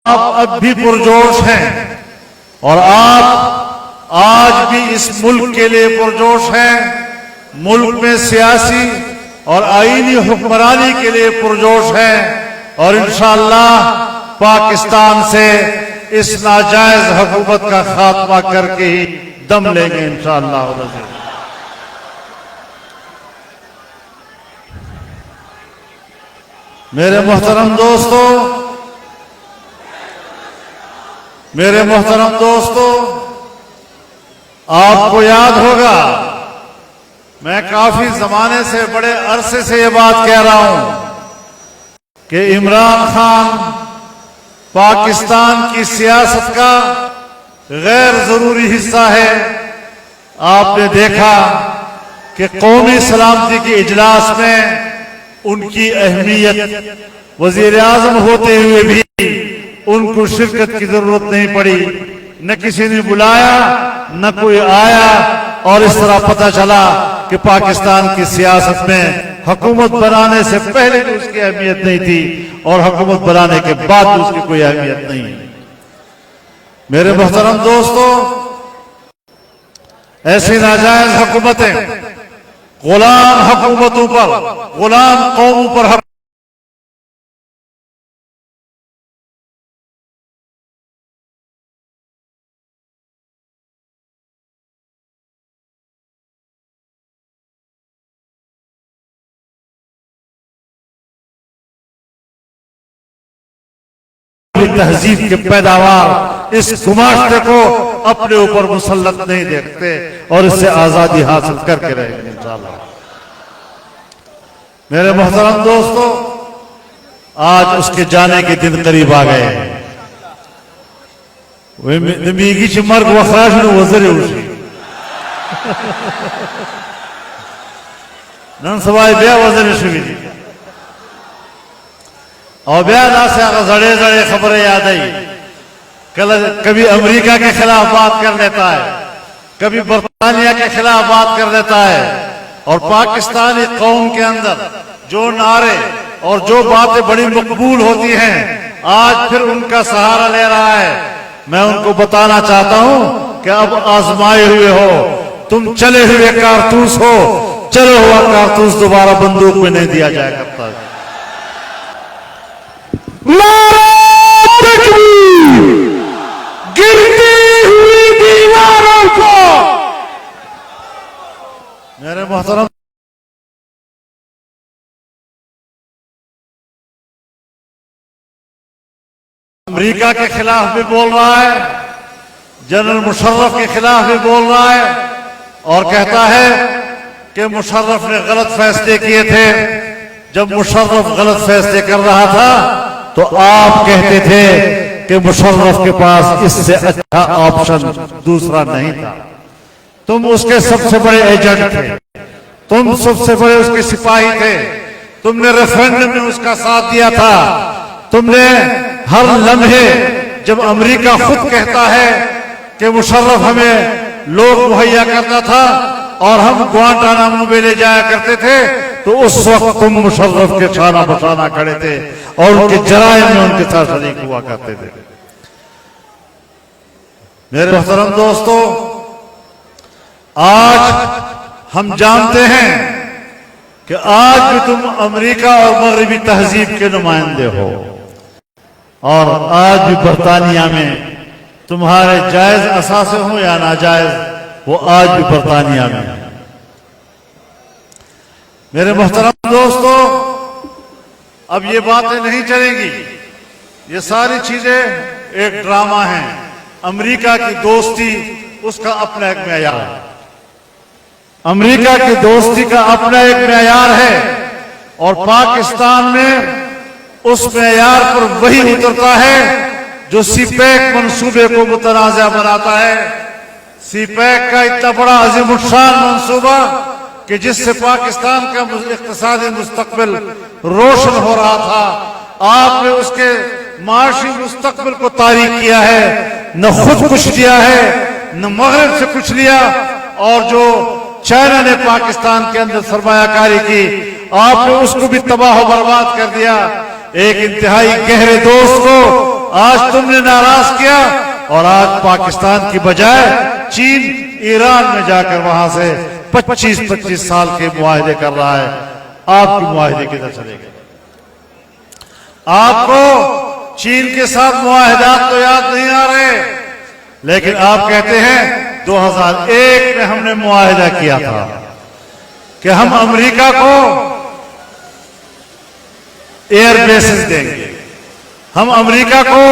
आप अब भी पुरजोश हैं और आप आज भी इस मुल्क के लिए पुरजोश हैं। मुल्क में सियासी और आईनी हुक्मरानी के लिए पुरजोश हैं और इंशाअल्लाह पाकिस्तान से इस नाजायज हुकूमत का खात्मा करके ही दम लेंगे इंशाअल्लाह। मेरे मोहतरम दोस्तों, आपको याद होगा मैं काफी जमाने से, बड़े अरसे से ये बात कह रहा हूं कि इमरान खान पाकिस्तान की सियासत का गैर जरूरी हिस्सा है। आपने देखा कि कौमी सलामती के इजलास में उनकी अहमियत, वजीर आजम होते हुए भी उनको शिरकत की जरूरत नहीं पड़ी, न किसी ने बुलाया न कोई आया और इस तरह पता चला कि पाकिस्तान की सियासत में हुकूमत बनाने से पहले भी उसकी अहमियत नहीं थी और हुकूमत बनाने के बाद भी उसकी कोई अहमियत नहीं। मेरे मोहतरम दोस्तों, ऐसी नाजायज हुकूमतें गुलाम हुकूमतों पर, गुलाम कौमों पर तहजीब के पैदावार इस गुमाश्ते को अपने ऊपर मुसल्लत नहीं देखते और इससे आजादी हासिल करके रहेंगे इंशाअल्लाह। मेरे मोहतरम दोस्तों, आज उसके जाने के दिन करीब आ गए। मीगी मर्ग वखराश वजरे नन सवाई बे वजरे शुभी और ब्यादा से जड़े जड़े खबरें याद आई। कभी अमेरिका के खिलाफ बात कर लेता है, कभी बरतानिया के खिलाफ बात कर लेता है और पाकिस्तानी कौम के अंदर जो नारे और जो बातें बड़ी मकबूल होती हैं आज फिर उनका सहारा ले रहा है। मैं उनको बताना चाहता हूं कि अब आजमाए हुए हो, तुम चले हुए कारतूस हो, चलो हुआ कारतूस दोबारा बंदूक में नहीं दिया जाया करता। गिरती हुई दीवारों को मेरे मोहतरम अमेरिका के खिलाफ भी बोल रहा है, जनरल मुशर्रफ के खिलाफ भी बोल रहा है और कहता है कि मुशर्रफ ने गलत फैसले किए थे। जब मुशर्रफ गलत फैसले कर रहा था तो आप कहते थे कि मुशर्रफ के पास इससे अच्छा ऑप्शन दूसरा नहीं था। तुम उसके सबसे बड़े एजेंट थे, तुम सबसे बड़े उसके सिपाही थे, तुमने रेफरेंडम में उसका साथ दिया था। तुमने हर लम्हे जब अमेरिका खुद कहता है कि मुशर्रफ हमें लोग मुहैया करता था और हम ग्वांटानामो में ले जाया करते थे, तो उस वक्त तुम मुशर्रफ के शाना बशाना खड़े थे और उनके जराइम में उनके साथ शरीक हुआ करते थे। मेरे मोहतरम दोस्तों, आज हम जानते हैं कि आज भी तुम अमेरिका और मगरबी तहजीब के नुमाइंदे हो और आज भी बरतानिया में तुम्हारे जायज असासे हो या नाजायज, वो आज भी बरतानिया में है। मेरे मोहतरम दोस्तों, अब ये बातें नहीं चलेंगी, ये सारी चीजें एक ड्रामा है। अमेरिका की दोस्ती उसका अपना एक मेयार है, अमेरिका की दोस्ती का अपना एक मेयार है और पाकिस्तान में उस मेयार पर वही उतरता है जो सीपैक मंसूबे को मुतनाज़ा बनाता है। सीपैक का इतना बड़ा अज़ीमुश्शान मंसूबा कि जिससे पाकिस्तान का इक़्तिसादी मुस्तक़बिल रोशन हो रहा था, आपने उसके माशी मुस्तक़बिल को तारीक किया है। न खुद कुछ लिया है, न मगरिब से कुछ लिया, और जो चाइना ने पाकिस्तान के अंदर सरमायाकारी की, आपने उसको भी तबाह बर्बाद कर दिया। एक इंतहाई गहरे दोस्त को आज तुमने नाराज किया और आज पाकिस्तान की बजाय चीन ईरान में जाकर वहां से 25-25 साल के मुआहदे कर रहा है। आपके मुआहदे किधर चलेंगे? आपको चीन के साथ मुआहदात तो याद नहीं आ रहे, लेकिन आप कहते हैं 2001 में हमने मुआहदा किया था कि हम अमेरिका को एयर बेसेस देंगे, हम अमेरिका को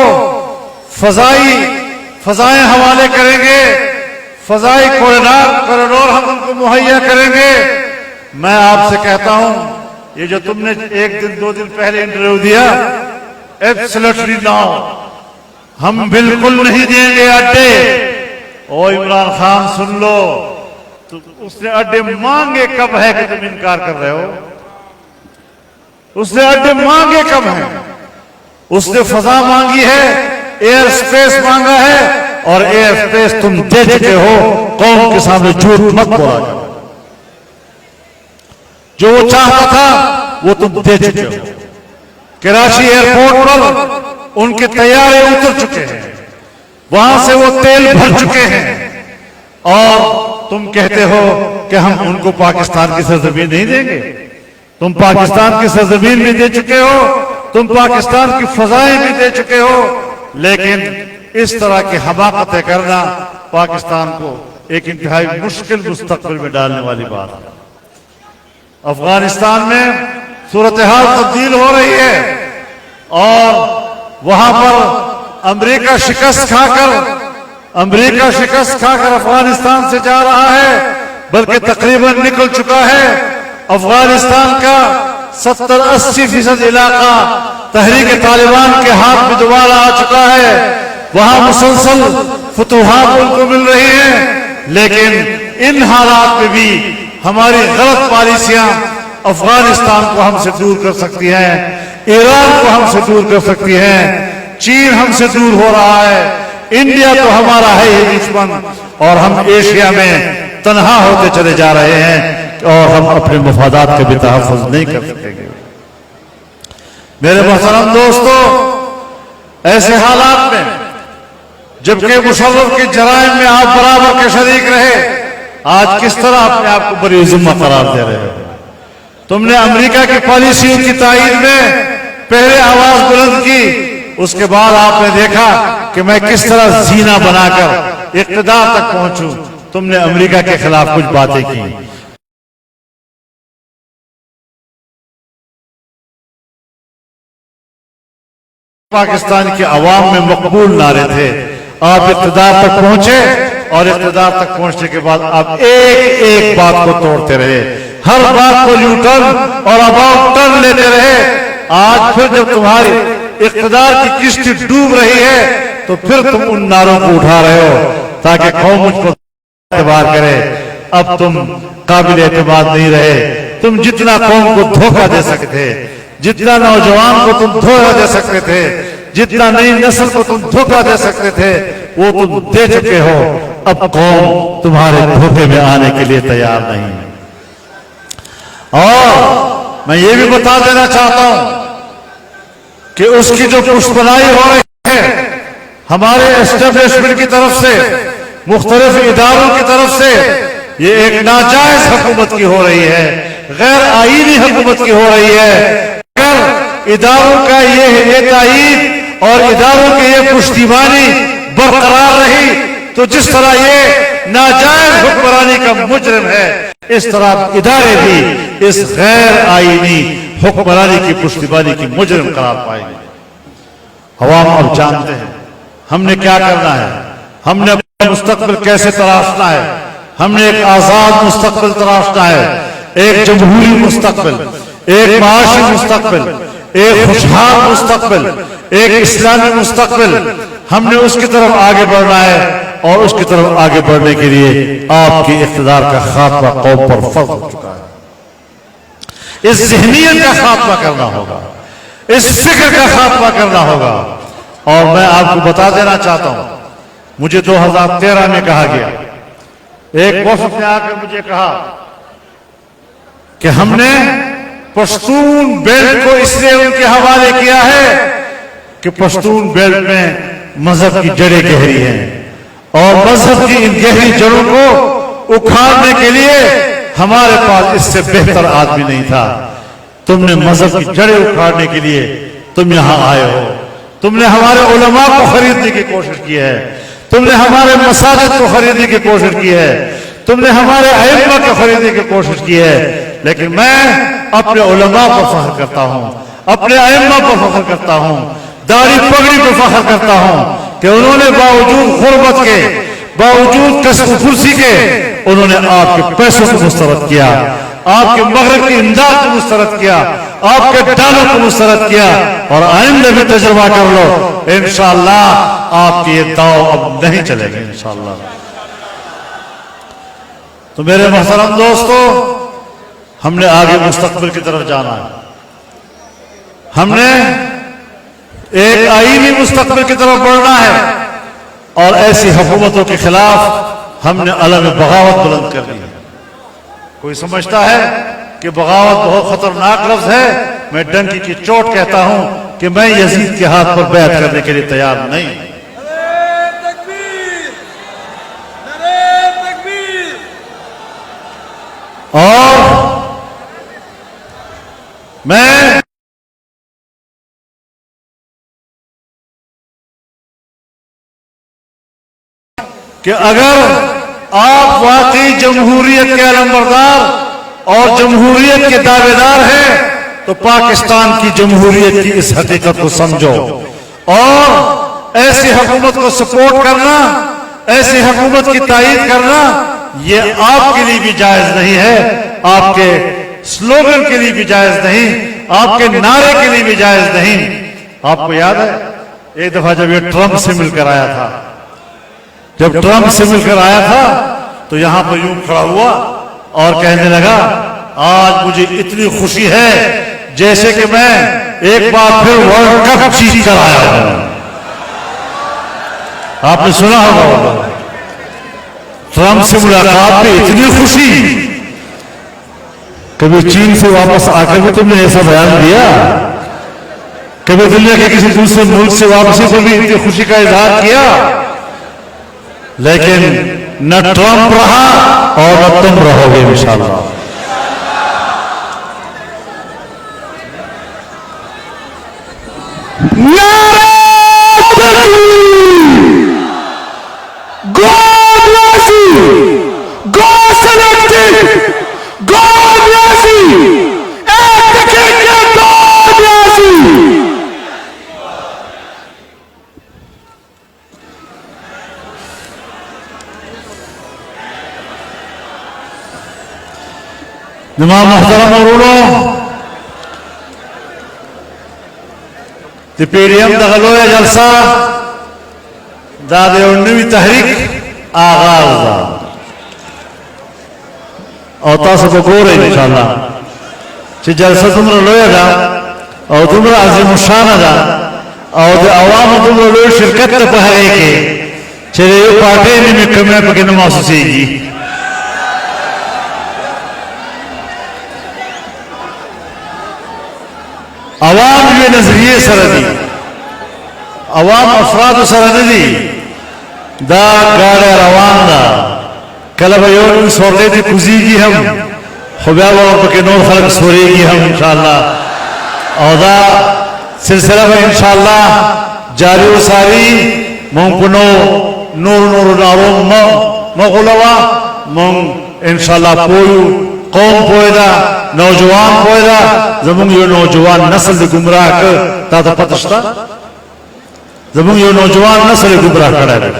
फजाएं हवाले करेंगे, फजाई कॉरिडोर हम उनको मुहैया करेंगे। मैं आपसे कहता हूं, ये जो तुमने 1-2 दिन पहले इंटरव्यू दिया, एब्सोल्युटली नाउ हम बिल्कुल नहीं देंगे अड्डे। ओ इमरान खान सुन लो, तो उसने अड्डे मांगे कब है कि तुम इनकार कर रहे हो? उसने अड्डे मांगे कब हैं? उसने फजा मांगी है, एयर स्पेस मांगा है, और एयर स्पेस तुम दे चुके हो। कौम के सामने झूठ मत बोला करो। जो वो चाहता था वो तुम दे चुके हो। कराची एयरपोर्ट पर उनके तैयारे उतर चुके हैं, वहां से वो तेल भर चुके हैं, और तुम कहते हो कि हम उनको पाकिस्तान की सरजमीन नहीं देंगे। तुम पाकिस्तान की सरजमीन भी दे चुके हो, तुम पाकिस्तान की फजाएं भी दे चुके हो, लेकिन इस तरह की हमाकतें करना पाकिस्तान को एक इंतहाई मुश्किल मुस्तकबिल में डालने वाली बात है। अफगानिस्तान में सूरत हाल तब्दील हो रही है और वहां पर अमेरिका शिकस्त खाकर अफगानिस्तान से जा रहा है, बल्कि तकरीबन निकल चुका है। अफगानिस्तान का 70-80% इलाका तहरीक तालिबान के हाथ में दोबारा आ चुका है। वहां मुसलसल फतूहात उनको मिल रही हैं, लेकिन इन हालात में भी हमारी गलत पॉलिसियां अफगानिस्तान को हमसे दूर कर सकती हैं, ईरान को हमसे दूर कर सकती हैं, चीन हमसे दूर हो रहा है, इंडिया तो हमारा है ही दुश्मन, और हम एशिया में तन्हा होते चले जा रहे हैं और हम अपने मफादात का भी तहफ़्फ़ुज़ नहीं कर सकेंगे। मेरे मोहतरम दोस्तों, ऐसे हालात में जबकि मुशर्रफ के जराइम में आप बराबर के शरीक रहे, आज किस तरह अपने आप को बरी जिम्मा करार दे रहे हो? तुमने अमेरिका की पॉलिसियों की तायीद में पहले आवाज बुलंद की, उसके बाद आपने देखा कि मैं किस तरह जीना बनाकर इक़्तिदार तक पहुंचूं। तुमने अमेरिका के खिलाफ कुछ बातें की। पाकिस्तान की आवाम में मकबूल नारे थे। आप इक़्तिदार तक पहुंचे और इक़्तिदार तक पहुंचने के बाद आप एक एक बात को तोड़ते रहे, हर बात को यू टर्न और अबाउट टर्न लेते रहे। आज फिर जब तुम्हारी इक़्तिदार की किश्ती डूब रही है, तो फिर तुम उन नारों को उठा रहे हो ताकि कौम मुझ पर एतबार करे। अब तुम काबिल एतबार नहीं रहे। तुम जितना कौम को धोखा दे सकते, जितना नौजवान को तुम धोखा दे सकते थे, जितना नई नस्ल को तुम धोखा दे सकते थे, वो तुम दे चुके हो। अब कौम तुम्हारे धोखे में आने के लिए तैयार नहीं। और मैं ये भी बता देना चाहता हूं कि उसकी जो पुष्पनाई हो रही है हमारे एस्टेब्लिशमेंट की तरफ से, मुख्तलिफ इदारों की तरफ से, ये एक नाजायज हुकूमत की हो रही है, गैर आईनी हुकूमत की हो रही है। अगर इदारों का ये तायीद और इदारों की ये पुश्तिबानी बरकरार रही, तो जिस तरह ये नाजायज हुक्मरानी का मुजरिम है, इस तरह इदारे भी इस गैर आईनी हुक्मरानी की पुश्तिबानी की मुजरिम करार पाएंगे। अवाम अब जानते हैं हमने क्या करना है, हमने अपना मुस्तकबिल कैसे तराशना है। हमने एक आजाद मुस्तकबिल तराशना है, एक जमहूरी मुस्तकबिल, एक माशी मुस्तकबिल, एक खुशहाल मुस्तकबिल, एक इस्लामी मुस्तकबिल। हमने उसकी तरफ आगे बढ़ना है, और उसकी तरफ आगे बढ़ने के लिए आपकी इक़्तिदार का खात्मा कौम पर फर्ज हो चुका है। इस ज़हनियत का खात्मा करना होगा, इस फिक्र का खात्मा करना होगा। और मैं आपको बता देना चाहता हूं, मुझे 2013 में कहा गया, एक वफ़द ने आकर मुझे कहा कि हमने पश्तून बेल्ट को इसलिए उनके हवाले किया है कि पश्तून बेल्ट में मजहब की जड़ें गहरी हैं और मजहब की इन गहरी जड़ों को उखाड़ने के लिए हमारे पास इससे बेहतर आदमी नहीं था। तुमने मजहब की जड़ें उखाड़ने के लिए तुम यहां आए हो। तुमने हमारे उलमा को खरीदने की कोशिश की है, तुमने हमारे मसाजिद को खरीदने की कोशिश की है, तुमने हमारे अइम्मा को खरीदने की कोशिश की है। लेकिन मैं अपने उलमा पर फख्र करता हूं, अपने अइम्मा पर फख्र करता हूं, दाढ़ी पगड़ी पर फख्र करता हूं कि उन्होंने बावजूद गुर्बत के, बावजूद कसब कुर्सी के, उन्होंने आपके पैसों को मुस्तरद किया, आपके मगरब की इमदाद को मुस्तरद किया, आपके डालों को मुस्तरद किया। और आइंदा भी तजुर्बा कर लो, इंशाअल्लाह आपके ये दाव अब नहीं चलेंगे इंशाअल्लाह। तो मेरे मोहतरम दोस्तों, हमने आगे मुस्तकबिल की तरफ जाना है। हमने एक आईनी मुस्तकबिल की तरफ बढ़ना है और ऐसी हुकूमतों के खिलाफ हमने अलग बगावत बुलंद करनी है। कोई समझता है कि बगावत बहुत खतरनाक लफ्ज है, मैं डंकी की चोट कहता हूं कि मैं यजीद के हाथ पर बैत करने के लिए तैयार नहीं। और मैं कि अगर आप वाकई जमहूरियत के अलंबरदार और जमहूरियत के दावेदार हैं तो पाकिस्तान की जमहूरियत की इस हकीकत को समझो और ऐसी हुकूमत को सपोर्ट करना, ऐसी हुकूमत की तायीद करना ये आपके लिए भी जायज नहीं है, आपके स्लोगन के लिए भी जायज नहीं, आपके नारे के लिए भी जायज नहीं। आपको याद है एक दफा जब ये ट्रंप से मिलकर आया था, जब ट्रंप से मिलकर आया था तो यहां पर यूं खड़ा हुआ और कहने लगा, आज मुझे इतनी खुशी है जैसे कि मैं एक बार फिर वर्ल्ड कप जीत कर आया हूं। आपने सुना होगा ट्रंप से मुलाकात में इतनी खुशी, कभी चीन से वापस आकर भी तुमने ऐसा बयान दिया? कभी दुनिया के किसी दूसरे मुल्क से वापसी पर भी इतनी खुशी का इजहार किया? लेकिन न ट्रंप रहा और न तुम रहोगे इंशाअल्लाह। जनाब मोहतरम औरों, पीडीएम दगलोया जलसा दादे नवी तहरीक आगाज और तासो गोरे इंशाअल्लाह चे जलसा तुमरा लोया और तुमरा अजीम शान दा और अवाम तुमरा लोय शिरकत पहले के चले यो पार्टी में कमे पके न महसूसेगी। अवाम ये नजरिए सरदी, अवाम अफराद सरदी दा गाड़े रवान दा कलबयोन सोरे दी कुजीगी हम खुब्यावा और पके नूर खलक सोरेगी हम इंशाअल्लाह। और दा सिलसिला में इंशाअल्लाह जारी व सारी मुंपनो नूर नूर नारों मगुलवा मुंग इंशाअल्लाह पोयू कौम पोयदा नौजवान पोयदा जमुंग यो नौजवान नस्ल गुमराह कर ताता पतश्ता जमुंग यो नौजवान नस्ल गुमराह खड़ा है।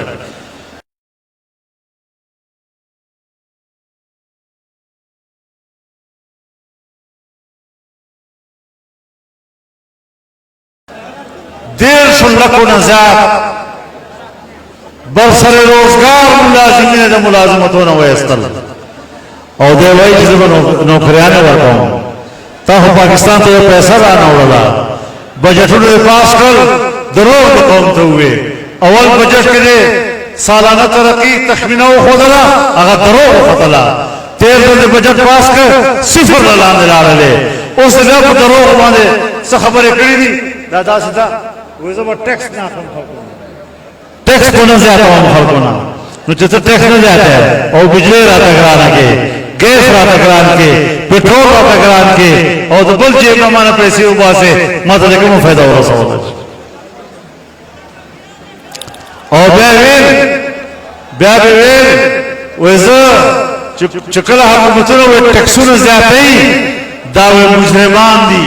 देर शुल्लको नजात बरसर रोजगार मुलाजिमीन द मुलाजिमतों न वयस्तल और देवाई जिसे नौकरियाने वर्ता हूं ताहु पाकिस्तान तो पैसा लाना उड़ा बजट ने पास कर दरोग कौम तो हुए अवल बजट के लिए सालाना तरक्की तखमीना खोदला अगर दरोग खतला तेल ने बजट पास कर सिफर लाने ला रहे उस जब दरोग माने से खबरें करी थी दादा सीधा वो जब टैक्स ना टैक्स को न जाता हम खलकोना नुचित टैक्स न जाता है और बिजली रात कराना के गैस रात कराना के पेट्रोल रात कराना के और तो बल जेब में माना पैसे उबा से मत लेके मुझे फायदा हो रहा है और ब्यावेल वैसा चुकला हम मुझे वो टैक्सों न जाते ही दावे मुजरिमान दी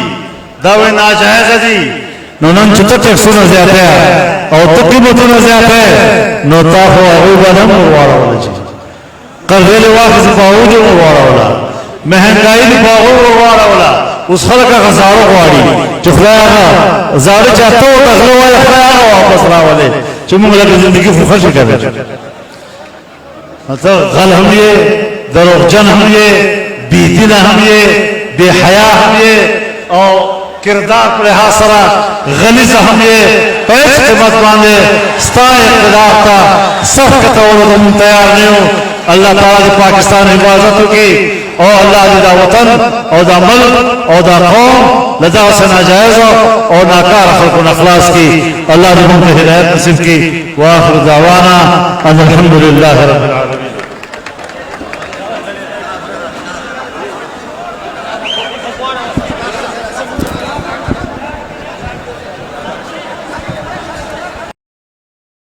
दावे नाजायज दी नोनन चित्त टैक्सों न जाते हैं और तकलीफों न जाते हैं नोता हो अरुबनम वाला वाला जी कर्ज़े वाक़िस बावजूद वाला वाला महंगाई बावजूद वाला वाला उस हर का हज़ारों वाली चुफलाया ज़ारे चाहते हो तगलो वाले ख़याल वापस ला वाले चुम्बक लगे ज़िंदगी फुखर कर रहे मतलब गल हम ये दरोजन हम ये बीतिना हम ये बेहया हम ये और किरदार पर हासरा गलीज़ हम ये पैसे के मत माने स्ताए इक़्तिदार का सब के तौर तुम तैयार नहीं हो अल्लाह ताला ने पाकिस्तान हिफाजत की और अल्लाह ने दा वतन और दा मुल्क और दा कौम लदा से नाजायज़ और नाकार खल्क़ और अखलास की अल्लाह ने हमको हिदायत नसीब की व आखिर दावाना अल्हम्दुलिल्लाह रब्बिल आलमीन।